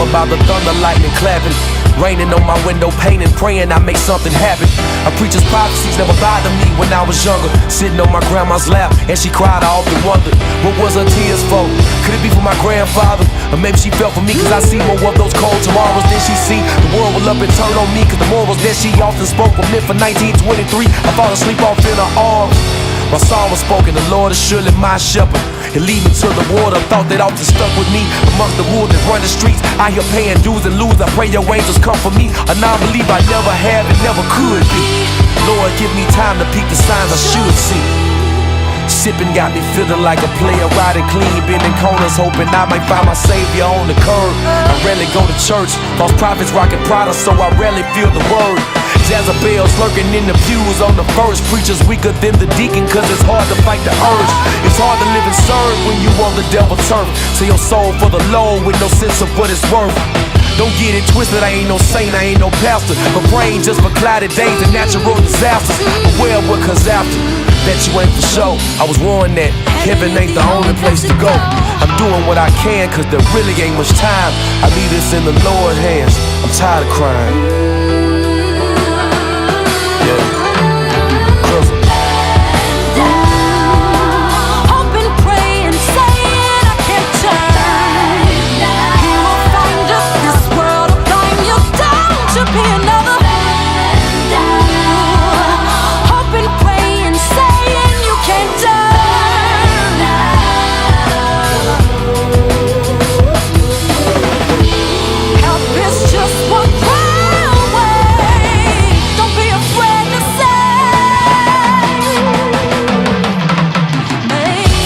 slumber by the thunder, lightning clapping. Raining on my window, painting, praying I make something happen. A preacher's prophecies never bothered me when I was younger. Sitting on my grandma's lap, and she cried, I often wondered, what was her tears for? Could it be for my grandfather? Or maybe she felt for me, cause I see more of those cold tomorrows than she see. The world will up and turn on me, cause the morals that she often spoke were meant for 1923. I fall asleep off in her arms. My song was spoken, the Lord is surely my shepherd. He'll lead me to the water, thought that often stuck with me. Amongst the wolves that run the streets, I hear paying dues and lose. I pray your angels come for me. A non-believer I never have and never could be. Lord, give me time to peep the signs I should see. Sipping got me feeling like a player, riding clean, bending corners, hoping I might find my savior on the curb. I rarely go to church, false prophets rocking Prada, so I rarely feel the word. Jezebel's lurking in the pews on the first. Preachers weaker than the deacon, cause it's hard to fight the urge. It's hard to live and serve when you on the devil's turf. Sell your soul for the Lord with no sense of what it's worth. Don't get it twisted, I ain't no saint, I ain't no pastor. But praying just for cloudy days and natural disasters. Beware what comes after, that you ain't for sure. I was warned that heaven ain't the only place to go. I'm doing what I can, cause there really ain't much time. I leave this in the Lord's hands, I'm tired of crying.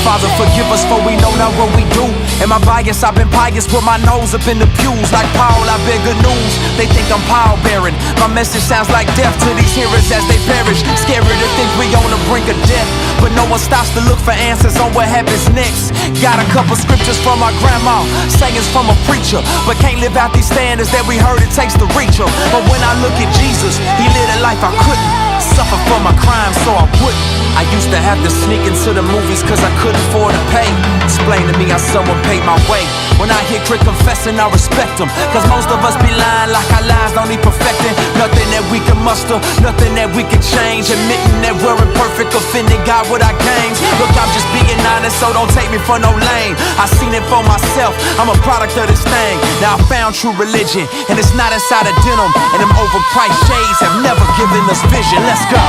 Father, forgive us for we know not what we do. Am I biased? I've been pious, put my nose up in the pews. Like Paul, I bear good news. They think I'm power bearing. My message sounds like death to these hearers as they perish. Scary to think we on the brink of death, but no one stops to look for answers on what happens next. Got a couple scriptures from my grandma, sayings from a preacher, but can't live out these standards that we heard it takes to reach them. But when I look at Jesus, he lived a life I couldn't. Suffer for my crimes so I wouldn't. I used to have to sneak into the movies cause I couldn't afford to pay. Explain to me how someone paid my way. When I hear Crit confessing, I respect them, cause most of us be lying like our lives don't need perfecting. Nothing that we can muster, nothing that we can change. Admitting that we're imperfect, offending God with our games. Look, I'm just being honest, so don't take me for no lame. I seen it for myself, I'm a product of this thing. Now I found true religion, and it's not inside of denim. And them overpriced shades have never given us vision. Let's go.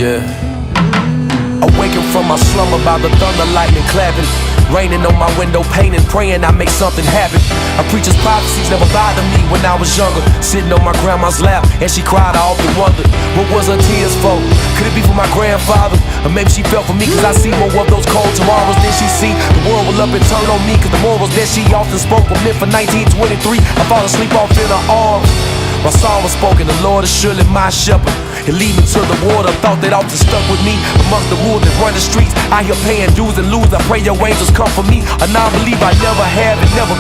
Yeah. Awakened from my slumber by the thunder, lightning clapping. Raining on my window, painting, praying I make something happen. A preacher's prophecies never bothered me when I was younger. Sitting on my grandma's lap, and she cried, I often wondered, what was her tears for? Could it be for my grandfather? Or maybe she felt for me, cause I see more of those cold tomorrows than she see. The world will up and turn on me, cause the morals that she often spoke were meant for 1923. I fall asleep off in her arms. My song was spoken, the Lord is surely my shepherd. He'll lead me to the water, thought that often stuck with me. Amongst the wolves that run the streets, I hear paying dues and lose. I pray your angels come for me. A non-believer I never have and never